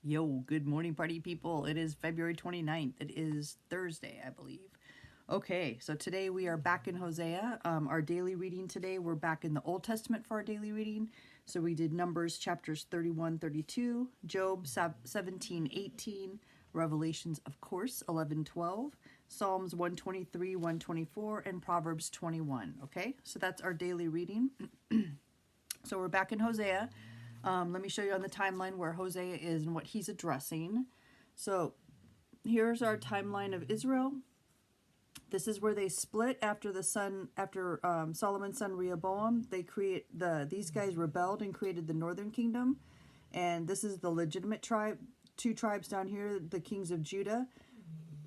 Yo, good morning, party people. It is February 29th. It is Thursday, I believe. Okay, so today we are back in Hosea. Our daily reading today, we're back in the Old Testament for our daily reading. So we did Numbers chapters 31, 32, Job 17, 18, Revelations, of course, 11, 12, Psalms 123, 124, and Proverbs 21. Okay, so that's our daily reading. So we're back in Hosea. Let me show you on the timeline where Hosea is and what he's addressing. So here's our timeline of Israel. This is where they split after Solomon's son Rehoboam. These guys rebelled and created the northern kingdom, and this is the legitimate tribe. Two tribes down here, the kings of Judah.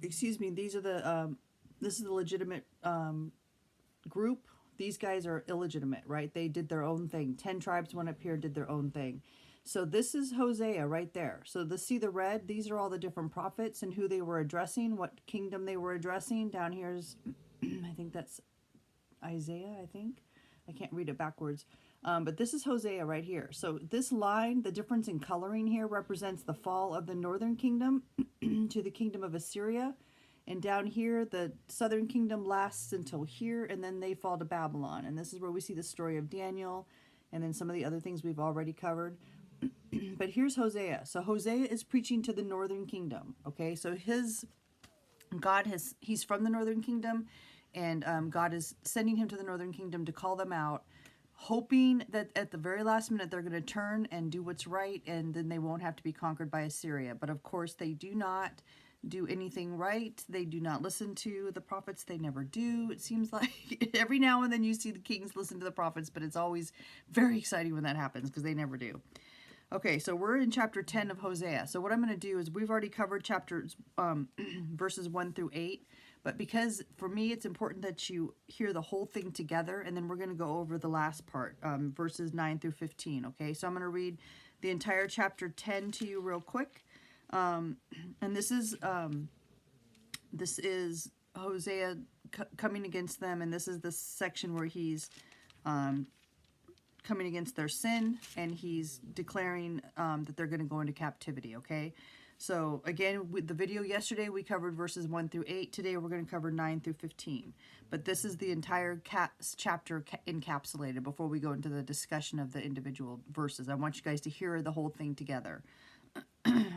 Excuse me. This is the legitimate group. These guys are illegitimate, right? They did their own thing. 10 tribes went up here and did their own thing. So this is Hosea right there. So see the red? These are all the different prophets and who they were addressing, what kingdom they were addressing. Down here's, I think that's Isaiah, I think. I can't read it backwards. But this is Hosea right here. So this line, the difference in coloring here, represents the fall of the northern kingdom to the kingdom of Assyria. And down here, the southern kingdom lasts until here, and then they fall to Babylon. And this is where we see the story of Daniel, and then some of the other things we've already covered. But here's Hosea. So Hosea is preaching to the northern kingdom. Okay, so he's from the northern kingdom, and God is sending him to the northern kingdom to call them out, hoping that at the very last minute they're going to turn and do what's right, and then they won't have to be conquered by Assyria. But of course, they do not do anything right. They do not listen to the prophets. They never do. It seems like every now and then you see the kings listen to the prophets, but it's always very exciting when that happens because they never do. Okay, so we're in chapter 10 of Hosea. So what I'm going to do is we've already covered chapters verses 1 through 8, but because for me it's important that you hear the whole thing together, and then we're going to go over the last part, verses 9 through 15. Okay, so I'm going to read the entire chapter 10 to you real quick. And this is Hosea coming against them, and this is the section where he's coming against their sin, and he's declaring that they're going to go into captivity. Okay, so again, with the video yesterday we covered verses 1 through 8. Today we're going to cover 9 through 15, but this is the entire chapter encapsulated. Before we go into the discussion of the individual verses, I want you guys to hear the whole thing together.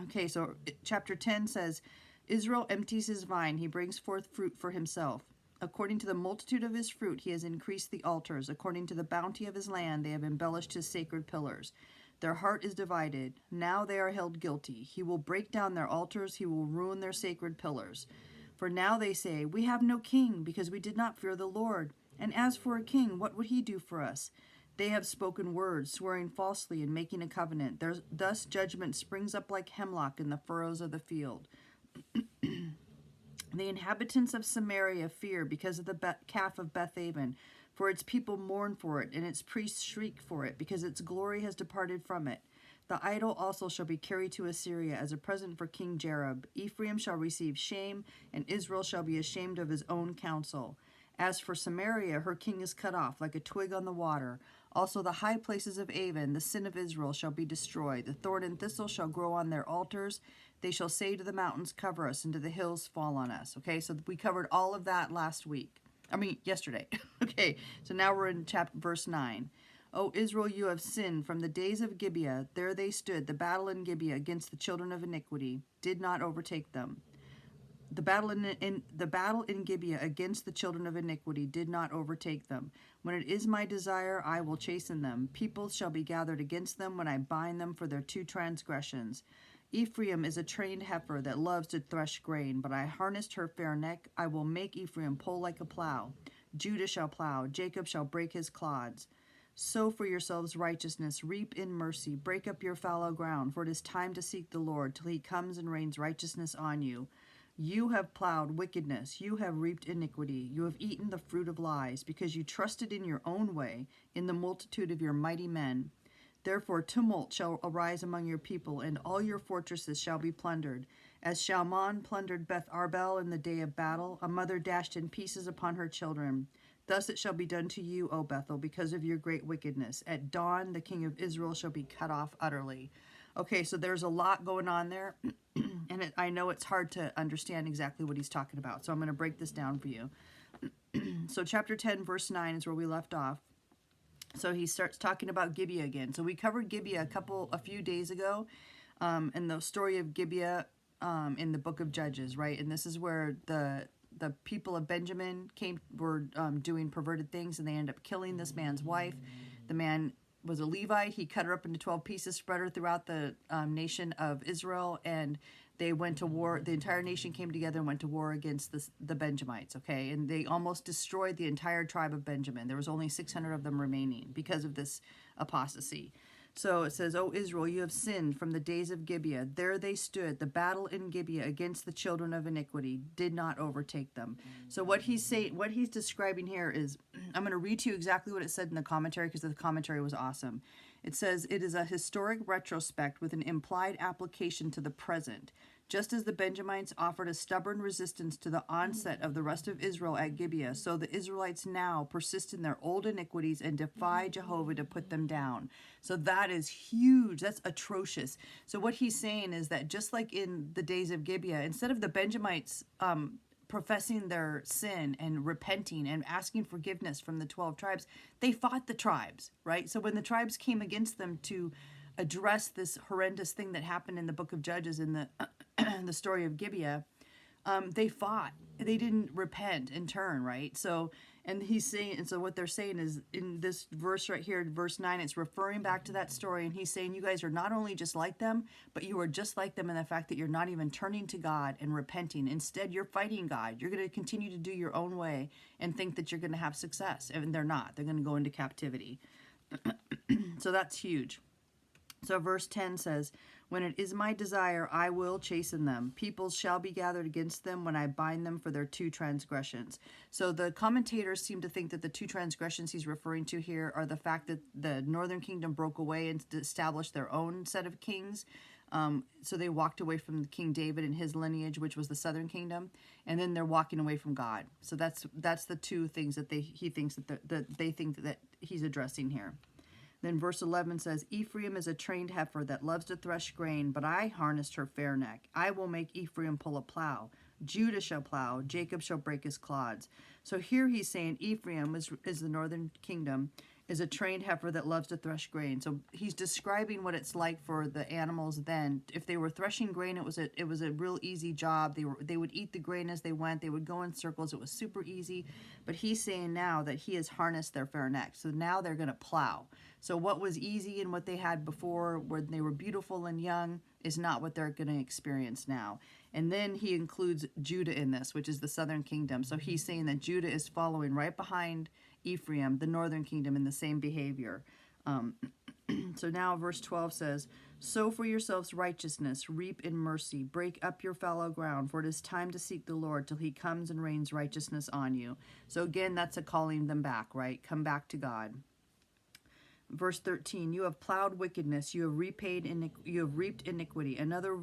Okay, so chapter 10 says, Israel empties his vine, he brings forth fruit for himself. According to the multitude of his fruit, he has increased the altars. According to the bounty of his land, they have embellished his sacred pillars. Their heart is divided. Now they are held guilty. He will break down their altars. He will ruin their sacred pillars. For now they say, we have no king, because we did not fear the Lord. And as for a king, what would he do for us? They have spoken words, swearing falsely and making a covenant. Thus judgment springs up like hemlock in the furrows of the field. The inhabitants of Samaria fear because of the calf of Bethaven, for its people mourn for it, and its priests shriek for it, because its glory has departed from it. The idol also shall be carried to Assyria as a present for King Jareb. Ephraim shall receive shame, and Israel shall be ashamed of his own counsel. As for Samaria, her king is cut off like a twig on the water. Also the high places of Avon, the sin of Israel, shall be destroyed. The thorn and thistle shall grow on their altars. They shall say to the mountains, cover us, and to the hills, fall on us. Okay, so we covered all of that yesterday. Okay, so now we're in verse 9. O Israel, you have sinned from the days of Gibeah. There they stood, the battle in Gibeah against the children of iniquity, did not overtake them. The battle in Gibeah against the children of iniquity did not overtake them. When it is my desire, I will chasten them. Peoples shall be gathered against them when I bind them for their two transgressions. Ephraim is a trained heifer that loves to thresh grain, but I harnessed her fair neck. I will make Ephraim pull like a plow. Judah shall plow, Jacob shall break his clods. Sow for yourselves righteousness, reap in mercy, break up your fallow ground, for it is time to seek the Lord till he comes and rains righteousness on you. You have plowed wickedness, you have reaped iniquity, you have eaten the fruit of lies, because you trusted in your own way, in the multitude of your mighty men. Therefore tumult shall arise among your people, and all your fortresses shall be plundered. As Shalman plundered Beth Arbel in the day of battle, a mother dashed in pieces upon her children. Thus it shall be done to you, O Bethel, because of your great wickedness. At dawn the king of Israel shall be cut off utterly. Okay, so there's a lot going on there, and I know it's hard to understand exactly what he's talking about, so I'm going to break this down for you. So chapter 10, verse 9 is where we left off. So he starts talking about Gibeah again. So we covered Gibeah a few days ago, in the story of Gibeah in the book of Judges, right? And this is where the people of Benjamin were doing perverted things, and they end up killing this man's wife. The man was a Levite. He cut her up into 12 pieces, spread her throughout the nation of Israel, and they went to war. The entire nation came together and went to war against the Benjamites, okay? And they almost destroyed the entire tribe of Benjamin. There was only 600 of them remaining because of this apostasy. So it says, O Israel, you have sinned from the days of Gibeah. There they stood. The battle in Gibeah against the children of iniquity did not overtake them. So what he's describing here is, I'm going to read to you exactly what it said in the commentary, because the commentary was awesome. It says, it is a historic retrospect with an implied application to the present. Just as the Benjamites offered a stubborn resistance to the onset of the rest of Israel at Gibeah, so the Israelites now persist in their old iniquities and defy Jehovah to put them down. So that is huge. That's atrocious. So what he's saying is that just like in the days of Gibeah, instead of the Benjamites professing their sin and repenting and asking forgiveness from the 12 tribes, they fought the tribes, right? So when the tribes came against them to address this horrendous thing that happened in the book of Judges in the the story of Gibeah, they fought. They didn't repent and turn, right? So, and he's saying, and so what they're saying is in this verse right here, verse 9, it's referring back to that story, and he's saying you guys are not only just like them, but you are just like them in the fact that you're not even turning to God and repenting. Instead, you're fighting God. You're going to continue to do your own way and think that you're going to have success, and they're not. They're going to go into captivity. So that's huge. So verse 10 says, when it is my desire, I will chasten them. Peoples shall be gathered against them when I bind them for their two transgressions. So the commentators seem to think that the two transgressions he's referring to here are the fact that the northern kingdom broke away and established their own set of kings. So they walked away from King David and his lineage, which was the southern kingdom, and then they're walking away from God. So that's the two things that he thinks that they think that he's addressing here. Then verse 11 says, Ephraim is a trained heifer that loves to thresh grain, but I harnessed her fair neck. I will make Ephraim pull a plow. Judah shall plow. Jacob shall break his clods. So here he's saying Ephraim is the northern kingdom, is a trained heifer that loves to thresh grain. So he's describing what it's like for the animals then. If they were threshing grain, it was a real easy job. They would eat the grain as they went. They would go in circles. It was super easy. But he's saying now that he has harnessed their fair neck. So now they're going to plow. So what was easy and what they had before, when they were beautiful and young, is not what they're going to experience now. And then he includes Judah in this, which is the southern kingdom. So he's saying that Judah is following right behind Ephraim, the northern kingdom, in the same behavior. So now verse 12 says, sow for yourselves righteousness, reap in mercy, break up your fallow ground, for it is time to seek the Lord till he comes and rains righteousness on you. So again, that's a calling them back, right? Come back to God. Verse 13, you have plowed wickedness, you have reaped iniquity. Another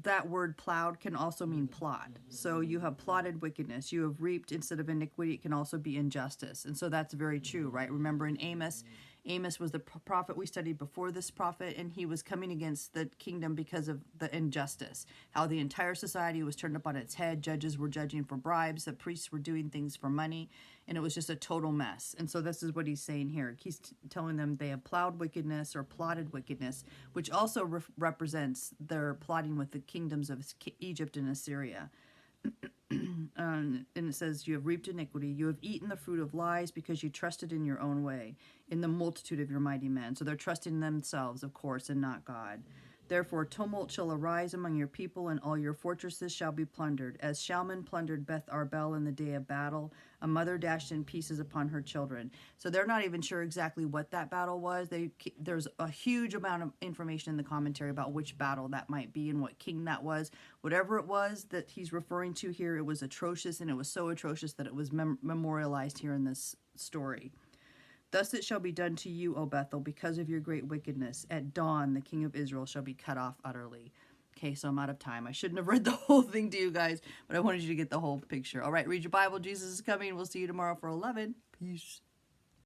that word plowed can also mean plot. So you have plotted wickedness. You have reaped instead of iniquity. It can also be injustice. And so that's very true, right? Remember in Amos was the prophet we studied before this prophet, and he was coming against the kingdom because of the injustice, how the entire society was turned up on its head. Judges were judging for bribes. The priests were doing things for money, and it was just a total mess. And so this is what he's saying here. He's telling them they have plowed wickedness or plotted wickedness, which also represents their plotting with the kingdoms of Egypt and Assyria. And it says, you have reaped iniquity. You have eaten the fruit of lies because you trusted in your own way, in the multitude of your mighty men. So they're trusting themselves, of course, and not God. Therefore, tumult shall arise among your people, and all your fortresses shall be plundered. As Shalman plundered Beth Arbel in the day of battle, a mother dashed in pieces upon her children. So they're not even sure exactly what that battle was. There's a huge amount of information in the commentary about which battle that might be and what king that was. Whatever it was that he's referring to here, it was atrocious, and it was so atrocious that it was memorialized here in this story. Thus it shall be done to you, O Bethel, because of your great wickedness. At dawn, the king of Israel shall be cut off utterly. Okay, so I'm out of time. I shouldn't have read the whole thing to you guys, but I wanted you to get the whole picture. All right, read your Bible. Jesus is coming. We'll see you tomorrow for 11. Peace.